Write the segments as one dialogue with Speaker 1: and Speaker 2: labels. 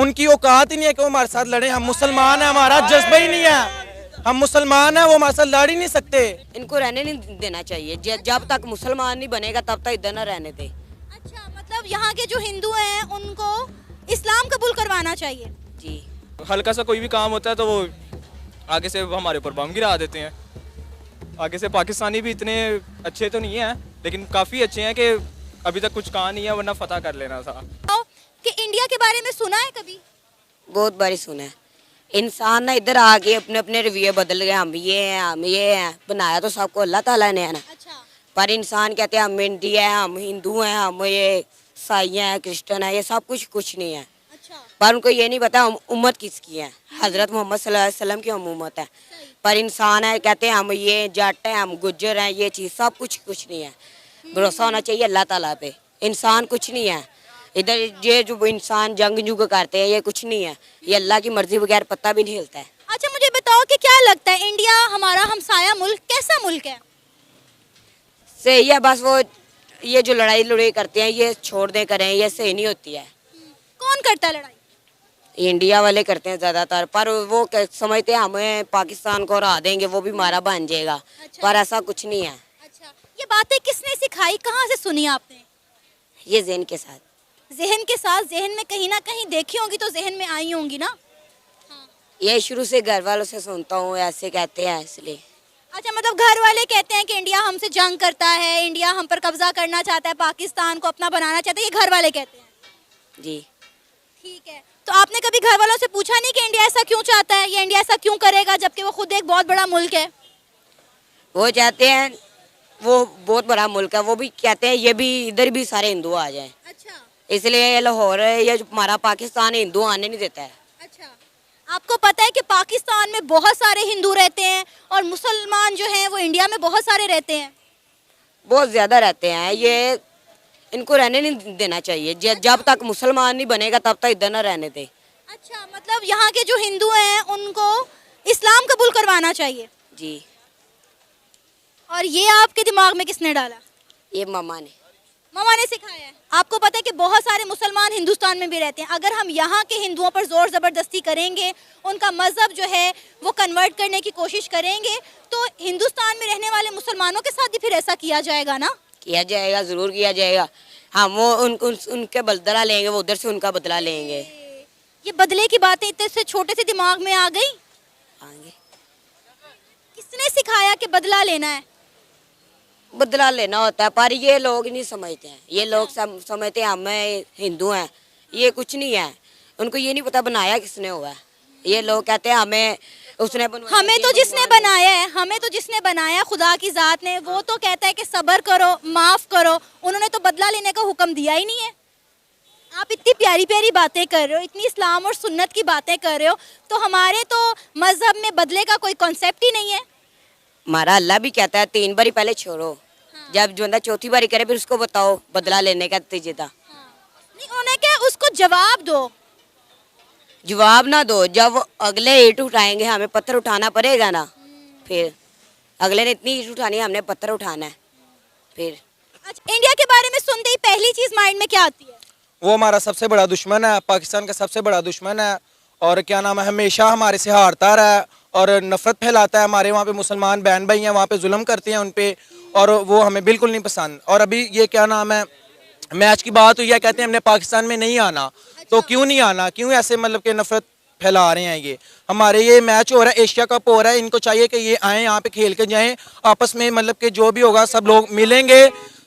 Speaker 1: उनकी औकात ही नहीं है कि वो हमारे साथ लड़े। हम मुसलमान हैं, हमारा जज्बा ही नहीं है। हम मुसलमान हैं, वो हमारे साथ लड़ ही नहीं सकते।
Speaker 2: इनको रहने नहीं देना चाहिए। जब तक मुसलमान नहीं बनेगा तब तक इधर न रहने दे।
Speaker 3: अच्छा, मतलब यहाँ के जो हिंदू हैं उनको इस्लाम कबूल करवाना चाहिए।
Speaker 2: जी,
Speaker 4: हल्का सा कोई भी काम होता है तो वो आगे से हमारे ऊपर बम गिरा देते हैं। आगे से पाकिस्तानी भी इतने अच्छे तो नहीं हैं, लेकिन काफ़ी अच्छे हैं कि अभी तक कुछ कहा नहीं है, वरना फतह कर लेना था।
Speaker 3: कि इंडिया के बारे में सुना है कभी?
Speaker 2: बहुत बारी सुना है। इंसान ना इधर आके अपने अपने रवैये बदल गए। हम ये हैं, हम ये हैं। बनाया तो सबको अल्लाह ताला ने है ना।
Speaker 3: अच्छा,
Speaker 2: पर इंसान कहते हैं हम इंडिया हैं, हम हिंदू हैं, हम ये ईसाई हैं, क्रिश्चियन हैं। ये सब कुछ नहीं है।
Speaker 3: अच्छा,
Speaker 2: पर उनको ये नहीं पता हम उम्मत किसकी है। हजरत मोहम्मद सल्लल्लाहु अलैहि वसल्लम की हम उम्मत है। पर इंसान है, कहते हैं हम ये जट हैं, हम गुज्जर हैं। ये चीज़ सब कुछ नहीं है। भरोसा होना चाहिए अल्लाह ताला पे। इंसान कुछ नहीं है इधर। ये जो इंसान जंग करते हैं ये कुछ नहीं है। ये अल्लाह की मर्जी बगैर पत्ता भी नहीं हिलता है।
Speaker 3: अच्छा, मुझे बताओ कि क्या लगता है इंडिया हमारा हमसाया मुल्क कैसा मुल्क है?
Speaker 2: सही है, बस वो ये जो लड़ाई करते हैं ये छोड़ दे करें, ये सही नहीं होती है।
Speaker 3: कौन करता है लड़ाई?
Speaker 2: इंडिया वाले करते हैं ज़्यादातर। पर वो समझते हैं हमें पाकिस्तान को हरा देंगे, वो भी हमारा बन जाएगा।
Speaker 3: अच्छा।
Speaker 2: पर ऐसा कुछ नहीं है।
Speaker 3: अच्छा, ये बातें किसने सिखाई, कहाँ से सुनी आपने?
Speaker 2: ये ज़हन के साथ।
Speaker 3: जहन के साथ? जहन में कहीं ना कहीं देखी होंगी तो जहन में आई होंगी ना।
Speaker 2: ये शुरू से घर वालों से सुनता हूँ, ऐसे कहते हैं इसलिए।
Speaker 3: अच्छा, मतलब घर वाले कहते हैं कि इंडिया हमसे जंग करता है, इंडिया हम पर कब्जा करना चाहता है, पाकिस्तान को अपना बनाना चाहता है, ये घर वाले कहते हैं।
Speaker 2: जी।
Speaker 3: ठीक है, तो आपने कभी घर वालों से पूछा नहीं कि इंडिया ऐसा क्यों चाहता है या इंडिया ऐसा क्यों करेगा, जबकि वो खुद एक बहुत बड़ा मुल्क है?
Speaker 2: वो चाहते हैं, वो बहुत बड़ा मुल्क है, वो भी कहते हैं ये भी इधर भी सारे हिंदू आ जाएं।
Speaker 3: अच्छा,
Speaker 2: इसलिए ये लाहौर ये जो हमारा पाकिस्तान हिंदू आने नहीं देता है।
Speaker 3: अच्छा, आपको पता है कि पाकिस्तान में बहुत सारे हिंदू रहते हैं और मुसलमान जो हैं वो इंडिया में बहुत सारे रहते हैं।
Speaker 2: बहुत ज़्यादा रहते हैं। ये इनको रहने नहीं देना चाहिए। जब तक मुसलमान नहीं बनेगा तब तक इधर न रहने दे।
Speaker 3: अच्छा, मतलब यहाँ के जो हिंदू हैं उनको इस्लाम कबूल करवाना चाहिए।
Speaker 2: जी।
Speaker 3: और ये आपके दिमाग में किसने डाला?
Speaker 2: ये मामा ने।
Speaker 3: मामा ने सिखाया है? आपको पता है कि बहुत सारे मुसलमान हिंदुस्तान में भी रहते हैं। अगर हम यहाँ के हिंदुओं पर जोर ज़बरदस्ती करेंगे, उनका मज़हब जो है वो कन्वर्ट करने की कोशिश करेंगे, तो हिंदुस्तान में रहने वाले मुसलमानों के साथ भी फिर ऐसा किया जाएगा ना?
Speaker 2: किया जाएगा, ज़रूर किया जाएगा। हम वो उनके बदला लेंगे, वो उधर से उनका बदला लेंगे।
Speaker 3: ये बदले की बातें इतने से छोटे से दिमाग में आ गई?
Speaker 2: आगे
Speaker 3: किसने सिखाया कि बदला लेना है?
Speaker 2: बदला लेना होता है, पर ये लोग नहीं समझते हैं। ये लोग समझते हैं हमें हिंदू हैं, ये कुछ नहीं है। उनको ये नहीं पता बनाया किसने हुआ है। ये लोग कहते हैं हमें उसने बनवाया।
Speaker 3: हमें तो जिसने बनाया है, हमें तो जिसने बनाया खुदा की ज़ात ने, वो तो कहता है कि सब्र करो, माफ़ करो। उन्होंने तो बदला लेने का हुक्म दिया ही नहीं है। आप इतनी प्यारी प्यारी बातें कर रहे हो, इतनी इस्लाम और सुन्नत की बातें कर रहे हो, तो हमारे तो मजहब में बदले का कोई कॉन्सेप्ट ही नहीं है।
Speaker 2: हमारा अल्लाह भी कहता है 3 बारी पहले छोड़ो। हाँ। जब जो बंदा चौथी बारी करे फिर उसको बताओ बदला लेने का तरीका।
Speaker 3: नहीं, उन्हें क्या, उसको जवाब दो।
Speaker 2: जवाब ना दो, जब अगले ईंट उठाएंगे हमें पत्थर उठाना पड़ेगा ना। फिर अगले ने इतनी ईंट उठानी है, हमने पत्थर उठाना है। फिर
Speaker 3: अच्छा, इंडिया के बारे में सुनते ही पहली चीज़ माइंड में क्या आती है?
Speaker 1: वो हमारा सबसे बड़ा दुश्मन है, पाकिस्तान का सबसे बड़ा दुश्मन है। और क्या नाम है, हमेशा हमारे से हारता रहा है और नफरत फैलाता है। हमारे वहाँ पे मुसलमान बहन भाई हैं, वहाँ पे जुल्म करते हैं उन पे, और वो हमें बिल्कुल नहीं पसंद। और अभी ये क्या नाम है, मैच की बात हुई है, कहते हैं हमने पाकिस्तान में नहीं आना। तो क्यों नहीं आना, क्यों ऐसे मतलब कि नफरत फैला रहे हैं? ये हमारे ये मैच हो रहा है, एशिया कप हो रहा है, इनको चाहिए कि ये आएँ यहाँ पे खेल के जाएँ आपस में। मतलब कि जो भी होगा सब लोग मिलेंगे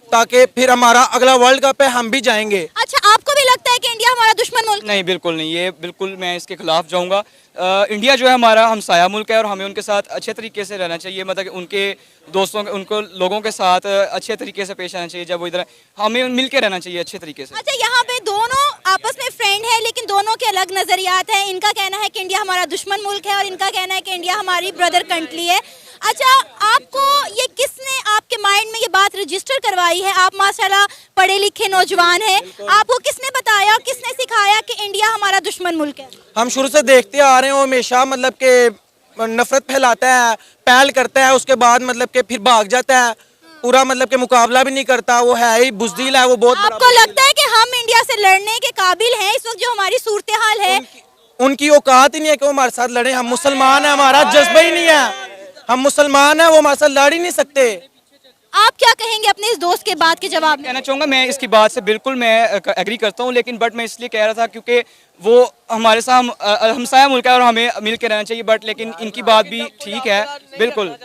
Speaker 1: ताकि फिर हमारा अगला वर्ल्ड कप है हम भी जाएंगे।
Speaker 3: अच्छा, आपको भी लगता है कि इंडिया हमारा दुश्मन मुल्क?
Speaker 4: नहीं, बिल्कुल नहीं। ये बिल्कुल मैं इसके खिलाफ जाऊंगा। इंडिया जो है हमारा हमसाया मुल्क है और हमें उनके साथ अच्छे तरीके से रहना चाहिए। मतलब कि उनके दोस्तों उनको लोगों के साथ अच्छे तरीके से पेश आना चाहिए। जब वो इधर हमें मिल के रहना चाहिए अच्छे तरीके से।
Speaker 3: अच्छा, यहाँ पे दोनों आपस में फ्रेंड है लेकिन दोनों के अलग नजरियात हैं। इनका कहना है कि इंडिया हमारा दुश्मन मुल्क है और इनका कहना है कि इंडिया हमारी ब्रदर कंट्री है। अच्छा, आपको ये किसने आपके माइंड में ये बात रजिस्टर करवाई है? आप माशाल्लाह पढ़े लिखे नौजवान हैं, आपको किसने बताया और किसने सिखाया कि इंडिया हमारा दुश्मन मुल्क है?
Speaker 1: हम शुरू से देखते आ रहे हैं, वो हमेशा मतलब कि नफरत फैलाता है, पहल करता है, उसके बाद मतलब कि फिर भाग जाता है। पूरा मतलब कि मुकाबला भी नहीं करता, वो है ही बुज़दिल है, वो बहुत बड़ा
Speaker 3: आपको लगता है कि हम इंडिया से लड़ने के काबिल हैं इस वक्त जो हमारी सूरत हाल है?
Speaker 1: उनकी औकात ही नहीं है कि वो हमारे साथ लड़े। हम मुसलमान हैं, हमारा जज्बा ही नहीं है, हम मुसलमान हैं, वो हमारे साथ लड़ ही नहीं सकते।
Speaker 3: आप क्या कहेंगे अपने इस दोस्त के बात के जवाब में?
Speaker 4: कहना चाहूँगा मैं इसकी बात से बिल्कुल मैं एग्री करता हूँ, लेकिन बट मैं इसलिए कह रहा था क्योंकि वो हमारे साथ हमसाया मुल्क है और हमें मिल के रहना चाहिए, बट लेकिन इनकी बात भी ठीक है बिल्कुल।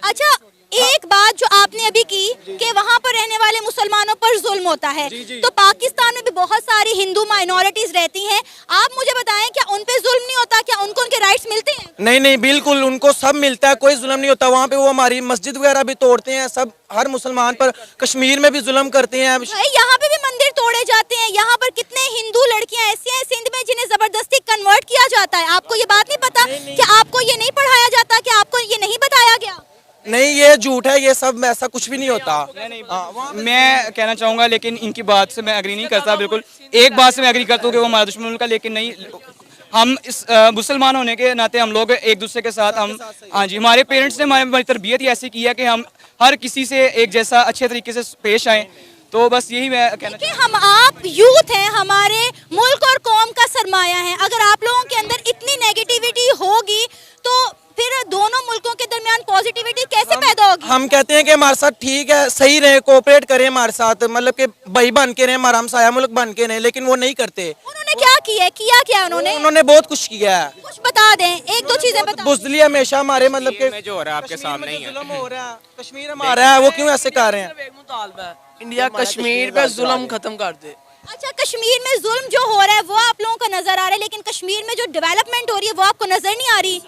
Speaker 3: अच्छा, एक बात जो आपने अभी की कि वहाँ पर रहने वाले मुसलमानों पर जुल्म होता है, तो पाकिस्तान में भी बहुत सारी हिंदू माइनॉरिटीज रहती हैं, आप मुझे बताएं क्या उन पे जुल्म नहीं होता? क्या उनको उनके राइट्स मिलते हैं?
Speaker 1: नहीं नहीं, बिल्कुल उनको सब मिलता है, कोई जुल्म नहीं होता वहाँ पे। वो हमारी मस्जिद वगैरह भी तोड़ते हैं, सब हर मुसलमान पर। कश्मीर में भी जुल्म करते हैं।
Speaker 3: भाई यहाँ पे भी मंदिर तोड़े जाते हैं, यहाँ पर कितने हिंदू लड़कियां ऐसी हैं सिंध में जिन्हें जबरदस्ती कन्वर्ट किया जाता है। आपको ये बात नहीं पता? कि आपको ये नहीं पढ़ाया जाता? कि आपको ये नहीं बताया गया?
Speaker 1: नहीं, ये झूठ है, ये सब ऐसा कुछ भी नहीं होता।
Speaker 4: मैं कहना चाहूँगा लेकिन इनकी बात से मैं एग्री नहीं करता बिल्कुल। एक बात से मैं एग्री करता हूँ कि वो हमारा दुश्मन मुल्क है, लेकिन नहीं, हम इस मुसलमान होने के नाते हम लोग एक दूसरे के साथ हम, हाँ जी, हमारे पेरेंट्स ने हमारी तरबियत ही ऐसी की है कि हम हर किसी से एक जैसा अच्छे तरीके से पेश आएँ। तो बस यही मैं कहना
Speaker 3: कि हम आप यूथ हैं, हमारे मुल्क और कौम का सरमाया है। अगर आप लोगों के अंदर इतनी नेगेटिविटी होगी तो फिर दोनों मुल्कों के दरमियान पॉजिटिविटी कैसे पैदा होगी?
Speaker 1: हम कहते हैं कि हमारे साथ ठीक है, सही रहे, कोऑपरेट करें हमारे साथ, मतलब कि भाई बन के रहे, हमारा हमसाया मुल्क बन के रहे, लेकिन वो नहीं करते।
Speaker 3: उन्होंने क्या किया है? किया क्या
Speaker 1: उन्होंने बहुत कुछ किया है।
Speaker 3: कुछ बता दें, एक दो चीजें बता।
Speaker 1: बुज़दिली हमेशा हमारे मतलब के
Speaker 5: जो हो रहा है आपके सामने ही है।
Speaker 1: जुल्म हो रहा है, कश्मीर हमारा है, वो क्यों ऐसे कर रहे हैं?
Speaker 6: इंडिया कश्मीर पे जुल्म खत्म कर दे।
Speaker 3: अच्छा, कश्मीर में जुल्म जो हो रहा है वो आप लोगों को नजर आ रहा है, लेकिन कश्मीर में जो डेवलपमेंट हो रही है वो आपको नजर नहीं आ रही।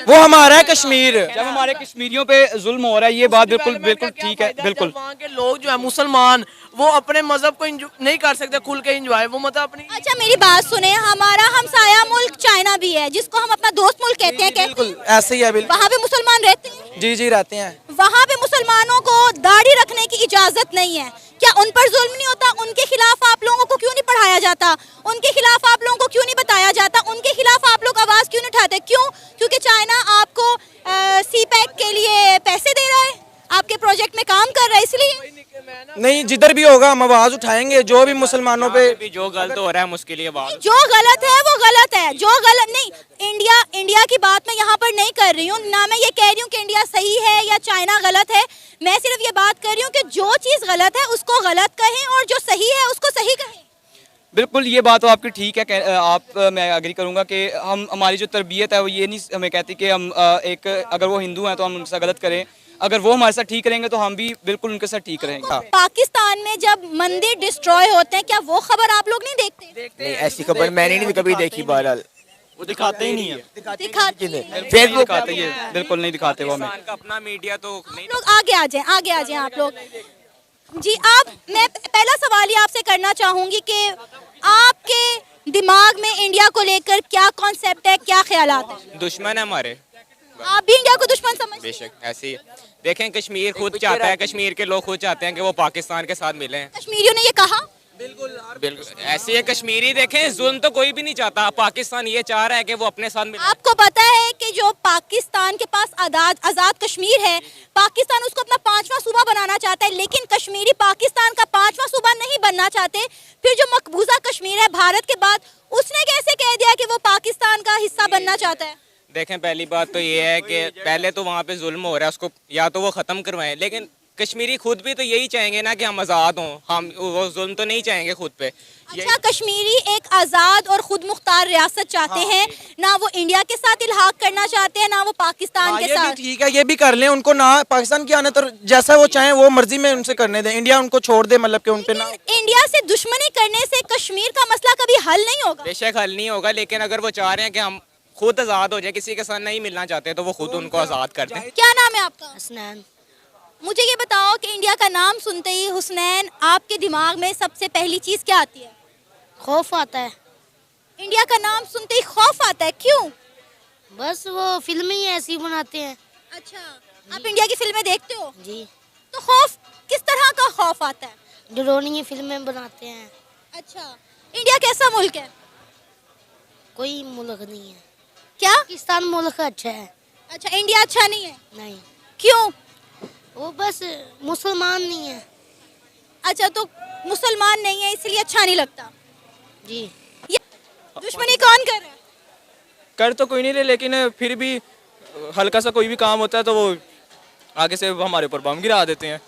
Speaker 1: वो हमारा है कश्मीर।
Speaker 4: जब हमारे कश्मीरियों पे जुल्म हो रहा है, ये बात बिल्कुल बिल्कुल ठीक है बिल्कुल।
Speaker 6: वहाँ के लोग जो है मुसलमान, वो अपने मजहब को नहीं कर सकते खुल के एंजॉय, वो मतलब अपनी।
Speaker 3: अच्छा, मेरी बात सुने, हमारा हमसाया मुल्क चाइना भी है जिसको हम अपना दोस्त मुल्क कहते हैं।
Speaker 1: बिल्कुल ऐसे ही है, बिल्कुल।
Speaker 3: वहाँ पे मुसलमान रहते हैं?
Speaker 1: जी जी, रहते हैं।
Speaker 3: वहाँ पे मुसलमानों को दाढ़ी रखने की इजाजत नहीं है, क्या उन पर जुल्म नहीं होता? उनके खिलाफ आप लोगों को क्यों नहीं पढ़ाया जाता? उनके खिलाफ आप लोगों को क्यों नहीं बताया जाता? उनके खिलाफ आप लोग आवाज क्यों नहीं उठाते? क्यों? क्योंकि चाइना आपको CPEC के लिए पैसे दे रहा है, आपके प्रोजेक्ट में काम कर रहा है, इसलिए।
Speaker 1: नहीं, जिधर भी होगा हम आवाज उठाएंगे, जो भी मुसलमानों पे
Speaker 5: भी जो गलत हो रहा है हम उसके लिए बात।
Speaker 3: जो गलत है वो गलत है, जो गलत नहीं। इंडिया की बात मैं यहाँ पर नहीं कर रही हूँ, ना मैं ये कह रही हूँ कि इंडिया सही है या चाइना गलत है। मैं सिर्फ ये बात कर रही हूँ कि जो चीज़ गलत है उसको गलत कहें और जो सही है उसको सही कहें।
Speaker 4: बिल्कुल, ये बात तो आपकी ठीक है। मैं एग्री करूंगा कि हम, हमारी जो तरबियत है वो ये नहीं हमें कहती कि हम एक, अगर वो हिंदू हैं तो हम उनसे गलत करें, अगर वो हमारे साथ ठीक रहेंगे तो हम भी बिल्कुल उनके साथ ठीक रहेंगे।
Speaker 3: पाकिस्तान में जब मंदिर डिस्ट्रॉय होते हैं, क्या वो खबर आप लोग नहीं देखते?
Speaker 7: नहीं, ऐसी खबर मैंने नहीं कभी देखी। बहरहाल
Speaker 5: वो दिखाते ही नहीं है,
Speaker 3: दिखाते
Speaker 4: फेसबुक दिखाते ही है, बिल्कुल नहीं दिखाते वो हमें।
Speaker 5: अपना मीडिया तो नहीं।
Speaker 3: लोग आगे आ जाएं, आगे आ जाएं आप लोग। जी, मैं पहला सवाल ये आपसे करना चाहूंगी कि आपके दिमाग में इंडिया को लेकर क्या कॉन्सेप्ट है, क्या ख्यालात है?
Speaker 5: दुश्मन है हमारे,
Speaker 3: आप भी इंडिया को दुश्मन समझते हैं?
Speaker 5: बेशक ऐसे ही है। देखें, कश्मीर खुद चाहता है, कश्मीर के लोग खुद चाहते हैं कि वो पाकिस्तान के साथ मिलें।
Speaker 3: कश्मीरियों ने ये कहा?
Speaker 5: बिल्कुल ऐसे है। कश्मीरी देखें, जुल्म तो कोई भी नहीं चाहता, पाकिस्तान ये चाह रहा है कि वो अपने साथ मिले।
Speaker 3: आपको पता है कि जो पाकिस्तान के पास आजाद कश्मीर है, पाकिस्तान उसको अपना 5वां सूबा बनाना चाहता है, लेकिन कश्मीरी पाकिस्तान का 5वां सूबा नहीं बनना चाहते। फिर जो मकबूजा कश्मीर है भारत के बाद, उसने कैसे कह दिया कि वो पाकिस्तान का हिस्सा बनना चाहता है?
Speaker 5: देखें, पहली बात तो ये है कि पहले तो वहाँ पे जुल्म हो रहा है, उसको या तो वो ख़त्म करवाएं, लेकिन कश्मीरी खुद भी तो यही चाहेंगे ना कि हम आज़ाद हों, हम वो जुल्म तो नहीं चाहेंगे खुद पे।
Speaker 3: अच्छा, कश्मीरी एक आज़ाद और खुद मुख्तार रियासत चाहते हैं, ना वो इंडिया के साथ इल्हाक करना चाहते हैं, ना वो पाकिस्तान के
Speaker 1: ये
Speaker 3: साथ।
Speaker 1: भी ठीक है, ये भी कर लें, उनको ना पाकिस्तान की आने तो जैसा वो चाहें वो मर्जी में उनसे करने दें, इंडिया उनको छोड़ दे, मतलब कि उन पे ना।
Speaker 3: इंडिया से दुश्मनी करने से कश्मीर का मसला कभी हल नहीं होगा।
Speaker 5: बेशक हल नहीं होगा, लेकिन अगर वो चाह रहे हैं कि हम खुद आज़ाद हो जाए, किसी के साथ नहीं मिलना चाहते तो वो खुद उनको आज़ाद कर दें।
Speaker 3: क्या नाम है आपका?
Speaker 2: हसनैन।
Speaker 3: मुझे ये बताओ कि इंडिया का नाम सुनते ही हुसनैन, आपके दिमाग में सबसे पहली चीज क्या आती है?
Speaker 8: खौफ आता है।
Speaker 3: इंडिया का नाम सुनते ही खौफ आता है, क्यों?
Speaker 8: बस वो फिल्में ही ऐसी बनाते हैं।
Speaker 3: अच्छा, आप इंडिया की फिल्में देखते हो?
Speaker 8: जी।
Speaker 3: तो खौफ किस तरह का खौफ आता है?
Speaker 8: डरावनी फिल्में बनाते हैं।
Speaker 3: अच्छा, इंडिया कैसा मुल्क है?
Speaker 8: कोई मुल्क नहीं है।
Speaker 3: क्या?
Speaker 8: पाकिस्तान मुल्क अच्छा है।
Speaker 3: अच्छा, इंडिया अच्छा नहीं है?
Speaker 8: नहीं।
Speaker 3: क्यों?
Speaker 8: वो बस मुसलमान नहीं है।
Speaker 3: अच्छा, तो मुसलमान नहीं है इसलिए अच्छा नहीं लगता।
Speaker 8: जी।
Speaker 3: ये दुश्मनी कौन कर रहा है?
Speaker 4: कर तो कोई नहीं रहे, लेकिन फिर भी हल्का सा कोई भी काम होता है तो वो आगे से हमारे ऊपर बम गिरा देते हैं।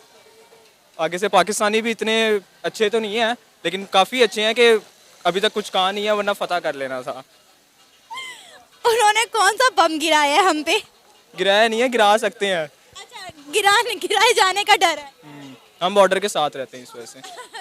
Speaker 4: आगे से पाकिस्तानी भी इतने अच्छे तो नहीं हैं, लेकिन काफ़ी अच्छे हैं कि अभी तक कुछ कहा नहीं है, वरना फतह कर लेना था।
Speaker 3: उन्होंने कौन सा बम गिराया है हम पे?
Speaker 4: गिराया नहीं है, गिरा सकते हैं।
Speaker 3: अच्छा, गिराए जाने का डर है।
Speaker 4: हम बॉर्डर के साथ रहते हैं इस वजह से।